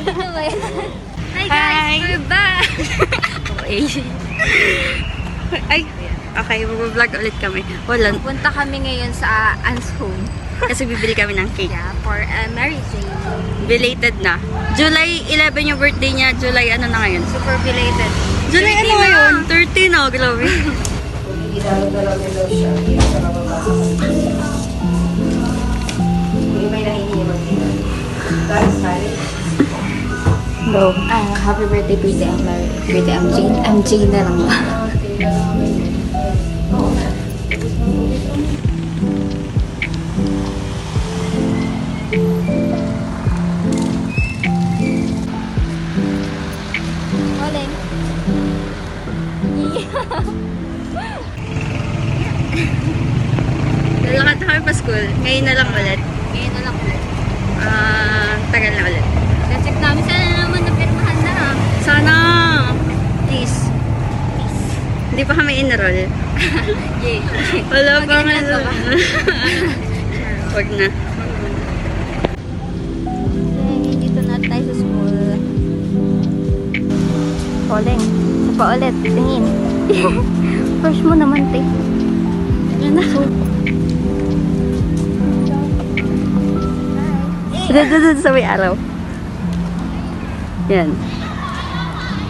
Hi guys, we're back! Okay. Ay, okay, mag-vlog ulit kami. Wala. Punta kami ngayon sa Anne's home. Kasi bibili kami ng cake. Yeah, for Mary Jane. Belated na. July 11 yung birthday niya. July ano na ngayon? Super belated. July ano ngayon? 30 na. Grabe. Go. Happy birthday, birthday, Mary. Birthday, Jane. Jane na lang ba? Olin. Lalakad na kami pa school. Ngayon na lang ulit. Ngayon na lang ulit. Tagal na ulit. Check namin. Sana naman napirmahan na ha. Sana! Please. Please. Hindi pa kami enroll. Yay. Wala pa nga. Mag-enroll ka ba? Huwag na. Okay, dito na tayo sa school. Poleng. Isa pa ulit. Tingin. Push mo naman, te. Yan na. Doon sa may araw. Yan.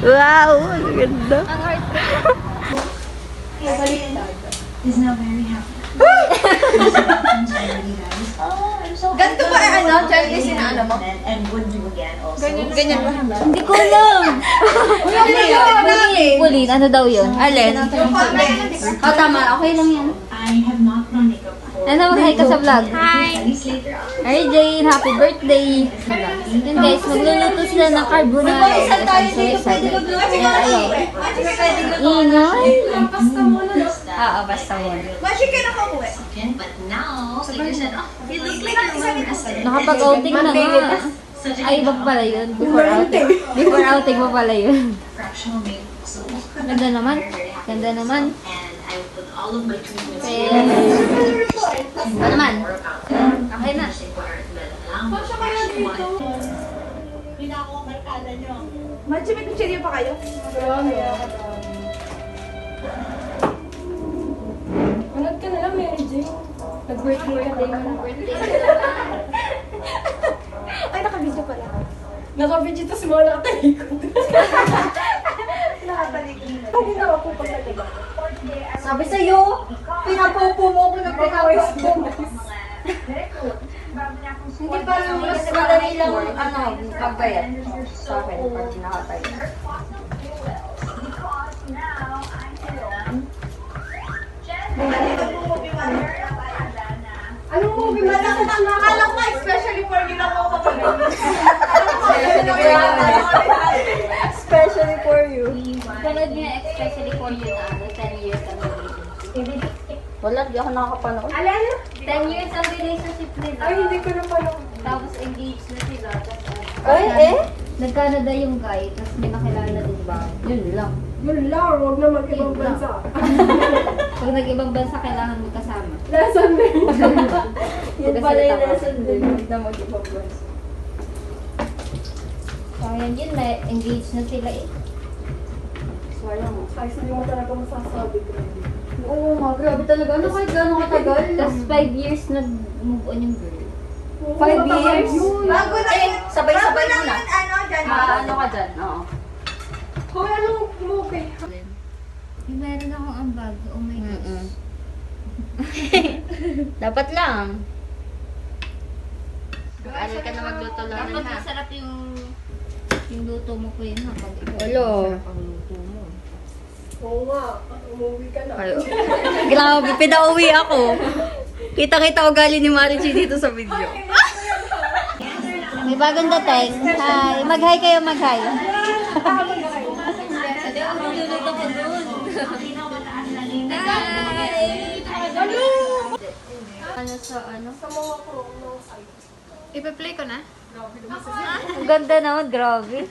Wow! Ang ganda. Ang heart. is now very happy. Ganito ba ano? Chinese na ano mo? And would you again also? Ganyan ba? Hindi ko alam. Pauline, ano daw yun? Alin? Oh, tama. Okay lang yan. I have not done makeup for Ano, hi ka sa vlog. studies later on. Hi Jane, happy birthday. Yun guys, magluluto sila ng carbonara. I'm so excited. Ayan, ayaw. Ingay. Oo, basta mo. Mashi ka nakauwi. But now, so you said, oh, you look like you're well rested. Nakapag-outing na nga. Ay, iba pala yun. Before outing. Before outing mo pala yun. Fractional makeup. So, Ganda naman. Ganda naman. and I will put all of my treatments Kaya, ba naman? Okay na. Machi, may kuchilyo pa kayo? Manood ka na lang, Mary Jane. Nag-birthday mo na. Ay, nakabidyo pala. Nakabidyo to si Mola Katalikod. Nakatalikod. Hindi na ako pagkaliba. Sabi sa'yo, pinapopo mo ako ng pagkawis mo. Hindi pa lang Mas madali lang, pagbayad sa akin pag nakatayo. Anong movie ba? Akala ko nga, especially for you lang ako kapag Especially for you. Panood niya, especially for you na 10 years ang relationship. Wala, di ako nakakapanood. 10 years ang relationship nila. Ay, hindi ko na panood. Tapos engaged na sila. Tapos, Ay, eh? Nag-Canada yung guy, tapos may nakilala din ba? Yun lang. Yun lang, huwag na mag-ibang bansa. Pag nag-ibang bansa, kailangan mo kasama. Lesson din. Yun pala yung Magkasalita ka. lesson din. Huwag na mag-ibang bansa. So, yun, may engaged na sila eh. Sayang. Ay, hindi mo talaga masasabi. Oo nga, grabe talaga. Ano kahit gano'ng katagal? Tapos 5 years nag-move on yung girl. 5 years? Bago na yun. sabay-sabay bago mo na. lang yun, ano, dyan. Ano ka dyan? Oo. Hoy, anong movie? May meron akong ambag. Oh my gosh. Dapat lang. Aral ka na magluto lang Dapat ha. masarap yung luto mo po yun ha. Pag ikaw Alo. masarap ang luto mo. Oo nga, movie ka na. Grabe, pinauwi ako. Kita-kita ugali ni Marichi dito sa video. May bagong dating. Hi. Mag-hi kayo, mag-hi. Ano sa ano? Sa mga promo site. Ipa-play ko na? Ang ganda naman, grabe.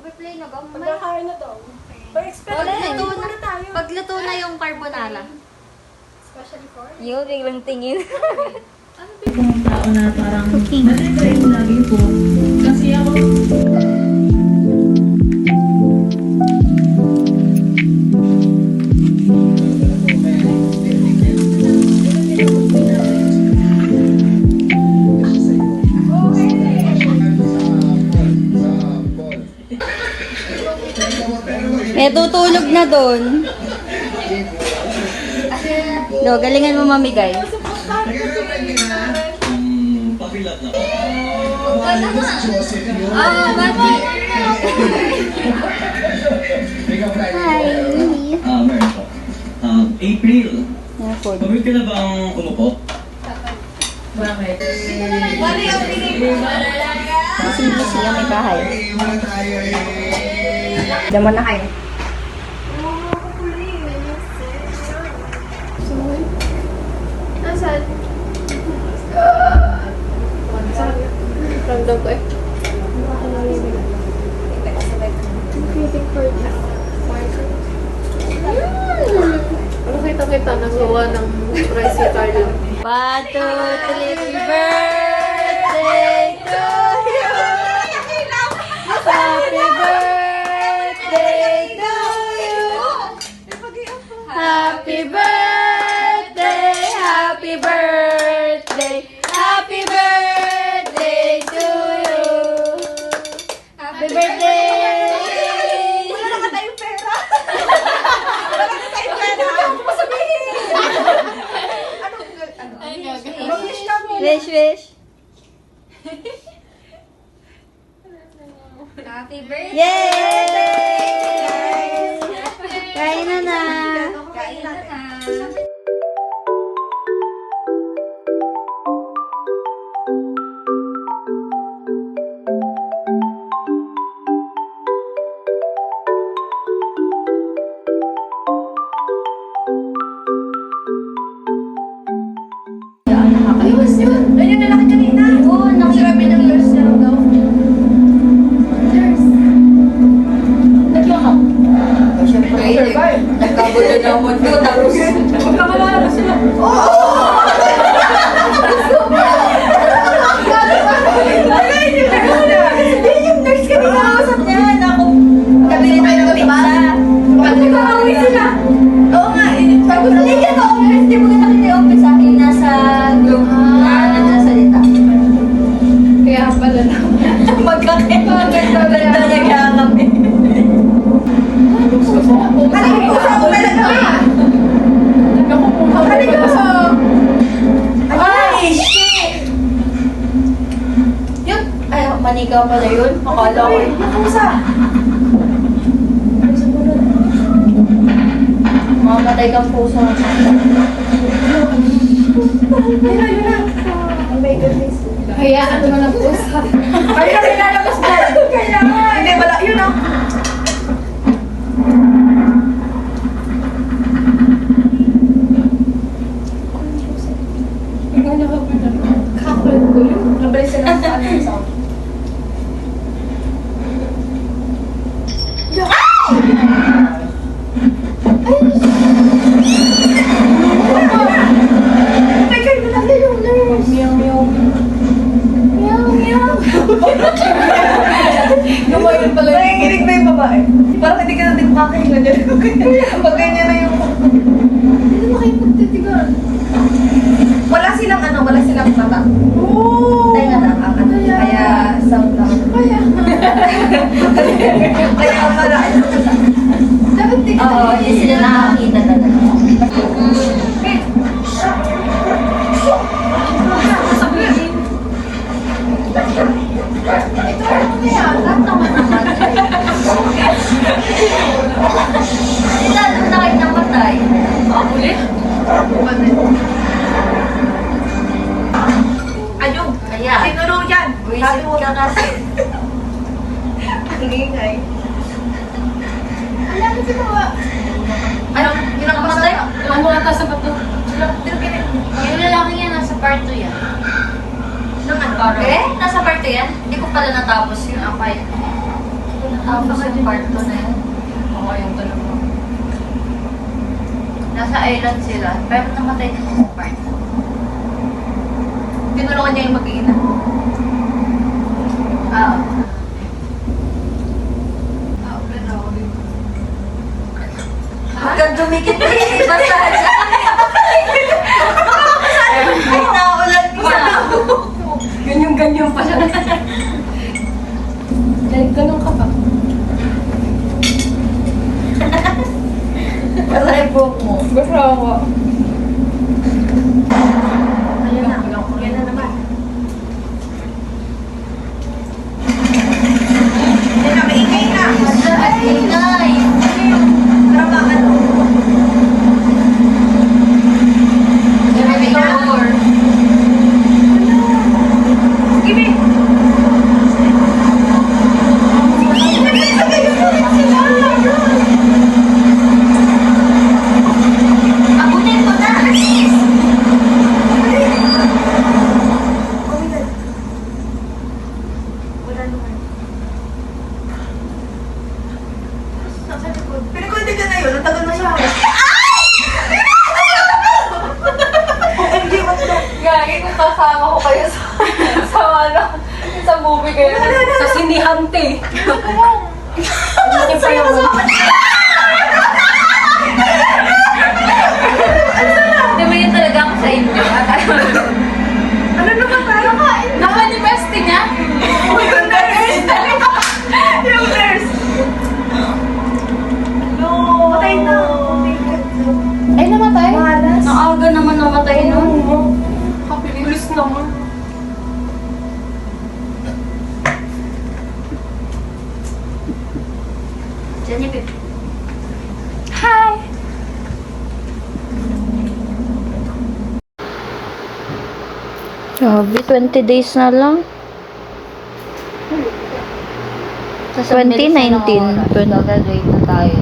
Replay na ba? Pagkakain na to. Pag-expect Wala, luto luto na tayo. Pagluto na yung carbonara. Especially for Yun, biglang tingin. Kung tao na parang, balik ko yung lagi po. Kasi May tutulog na doon. Do, galingan mo mamigay. Oh, bakit? Hi. Meron po. April, Yan, food. pabili ka na ba ang umupo? Busy-busy ang may bahay. Diyan mo na kayo. Nasaan? Ramdam ko eh. Waiting for this. Ano kita-kita nagawa ng rice Carlo? Happy birthday to you. Happy birthday to you. Happy birthday, happy birthday, happy birthday to you. Happy birthday. Wala na ka tayong pera. Wala na tayong pera. Ano mo sabihin? Mag-wish kami. Wish, wish. Happy birthday. Yay! Kain na na. Kain na na. Ayos yun. Ayun na laki kanina. Oo, nakasirabi ng nurse na daw. Nurse. Nag-lock. Siyempre, nagkagulo na mo ito. Tapos, Magkakalala sila. Oo! Yung nurse kanina kausap niya. Naku. Kabili tayo ng pizza. Pagkakawin sila. Oo nga. Sabi ko, hindi ka office. Hindi mo ka nakita-office sa akin. Nasa group na nagsasalita. Kaya pala na. Magkakita kami. Halika po sa ako talaga. Halika po. Ay, shit! Yun. ay, manika pala yun. Akala ko yun. Nakusa. Mamamatay kang puso. Yun na. Oh my goodness. Hayaan mo na po sa... Ay, kami lalabas na. Kailangan. Hindi, wala. Yun ah. Kakulit ko yun. Nabalik sila sa ano sa akin. Gumayon pala. Nanginginig na yung babae. Parang hindi ka natin makakahinga dyan. Pag ganyan na yung... Hindi na kayo magtitigan. Wala silang ano, wala silang mata. Oo! Tayo na lang ang ano. Kaya sound lang. Kaya. Kaya pala. Dapat tingnan. Oo, hindi sila nakakita talaga. Ito ano na yan? Tatawa naman. Hindi lalo na kayo namatay. Ulit? Ayun. Kaya, Sinulo yan. wisit ka kasi. Ang ingay. Alam mo si Bawa. Ano? Pinakamatay? Ano ata sa bato? Yung lalaki yan, nasa part 2 yan. Eh, nasa part 2 yan? Hindi ko pala natapos yun. Ako yun. Natapos yung part 2 na yun. Oo, yung tanong mo. Nasa island sila. Pero namatay din sa part 2. Tinulungan niya yung mag-iina. Ah, huwag kang dumikit eh. Basta Oo. Ayan na. Yan na naman. Yan na, maingay na. Ingay! Tama, ano? Door. Give me. Abutin ko na! Wala naman. Nasa likod. Pinagkulitin ka na yun. Ang tagal na siya. OMG, what's that? Gagi, kung kasama ko kayo sa ano, sa movie kayo. Sa sinihante. Ano pa yung... Tumingin talaga ako sa inyo. Ano naman tayo? Naka-university niya? Oh my God, nurse! Yung nurse! No! Patay na! Ay, namatay? Malas. Naaga naman namatay nun. Kapilis naman. Diyan niya, Pip. Grabe, 20 days na lang. Sa 2019, Gagraduate na tayo.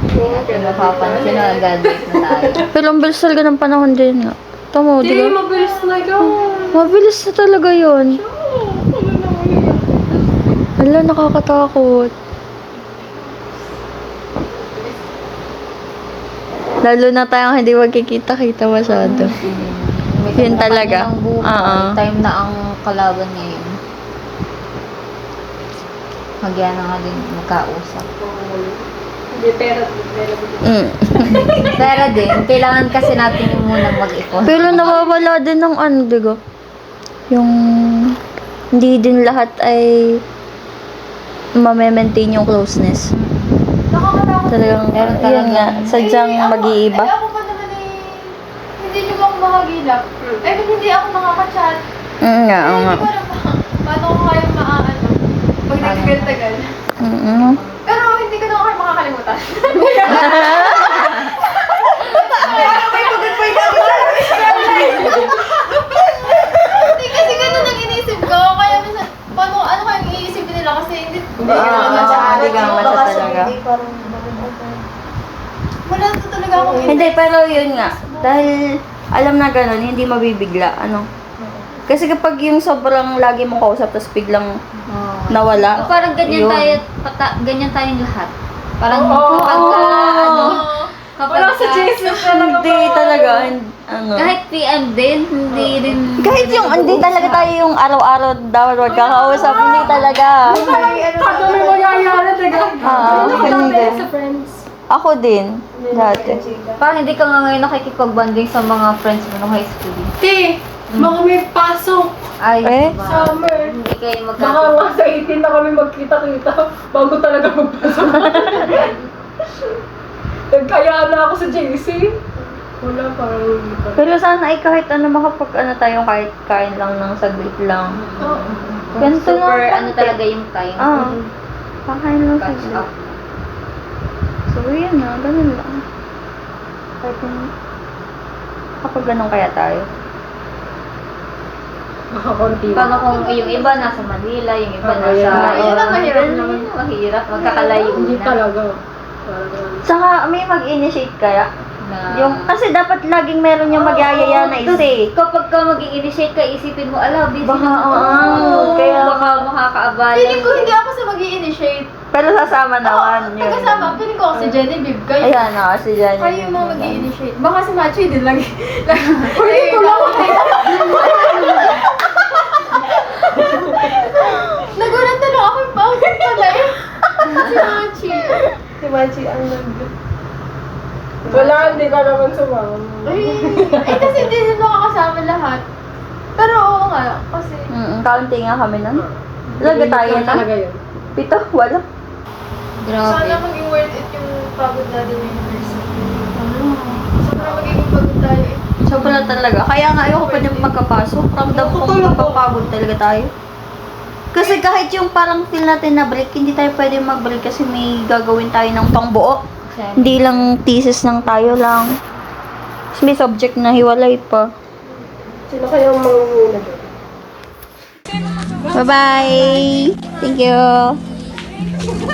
Hindi natin mapapansin na gagraduate na tayo. Pero ang bilis talaga ng panahon din nga. Tama, di Hindi, ba? mabilis na yun. Mabilis na talaga yun. Hala, nakakatakot. Lalo na tayong hindi magkikita-kita masyado. Yun talaga. Oo. Time na ang kalaban ngayon. Magyan na nga din magkausap. Hindi, pero Mm. Pero din, kailangan kasi natin yung munang mag-ipon. Pero nawawala din ng ano, digo? Yung hindi din lahat ay ma-maintain yung closeness. Nakakatakot. Talagang, Meron yun talagang- nga, sadyang mag-iiba. Ako pa naman hindi nyo ba ako makagilap? Hindi ako nakaka-chat. Nga, oo nga. Hindi ko alam paano ko kayo maaano. Pag nagtagal-tagal. Pero hindi ko na kayo makakalimutan. Hindi kasi ganun ang inisip ko. Kaya minsan, ano kayong iisipin nila kasi hindi Hindi ka naman siya talaga. Wala na talaga akong Hindi, pero yun nga. Dahil alam na ganun, hindi mabibigla. Ano? Kasi kapag yung sobrang lagi mong kausap, tapos biglang nawala. Parang ganyan yun. tayo, ganyan tayong lahat. Parang Oo. kapag ano, kapag wala sa Jesus talaga. Hindi talaga. Ano? kahit PM din, hindi rin. Kahit yung hindi talaga tayo yung araw-araw dapat magkakausap, hindi talaga. Pag may magyayari, taga. hindi. Sa friends. Ako din, dati. Parang hindi ka nga ngayon nakikipag-bonding sa mga friends mo nung high school. Ti, mga may pasok. Ay, Eh? diba? Summer. Hindi kayo Baka magkakita. nga sa 18 na kami magkita-kita bago talaga magpasok. Nagkayaan na ako sa JC. Wala, parang hindi pa. Pero sana ay kahit ano makapag ano tayo, kahit kain lang ng saglit lang. Ganito Super, lang. ano talaga yung time. Kakain lang Catch saglit. up. So, yun na, ganun lang. Kahit yung, kapag ganun kaya tayo. Makakonti. Paano kung yung iba nasa Manila, yung iba Oo, nasa... yun ang mahirap Ganun naman. yun, mahirap. Magkakalayo Hindi na. talaga. Parang Saka, may mag-initiate kaya. Na- Yung, kasi dapat laging meron yung magyayaya na isa eh. Kapag ka mag-i-initiate ka, isipin mo, ala, busy Baka, na oo, kaya- baka makakaabala. Feeling ko hindi ako sa mag-i-initiate. Pero sasama naman yun. Tagasama, feeling ko si Genevieve. Kayo. Ayan na, si Jan. Kayo yung mga mag-i-initiate. Baka si Machi din lagi. Pwede ko lang. Nagulat na lang ako yung paulit pala eh. Si Machi. Si Machi ang wala, hindi ka naman sumama. Kasi hindi din makakasama lahat. Pero oo nga, kasi... Counting nga kami nun. Laga tayo na. Talaga yun. 7, wala. Grabe. Sana maging worth it yung pagod natin yung university. Sana maging Sobra talaga. Kaya nga ayoko pa din magkapasok. Ramdam ko mapapagod talaga tayo. Kasi kahit yung parang feel natin na break, hindi tayo pwede mag-break kasi may gagawin tayo ng pangbuo. Hindi lang thesis ng tayo lang. Tapos may subject na hiwalay pa. Sino kayang mangunguna doon? Bye-bye! Thank you!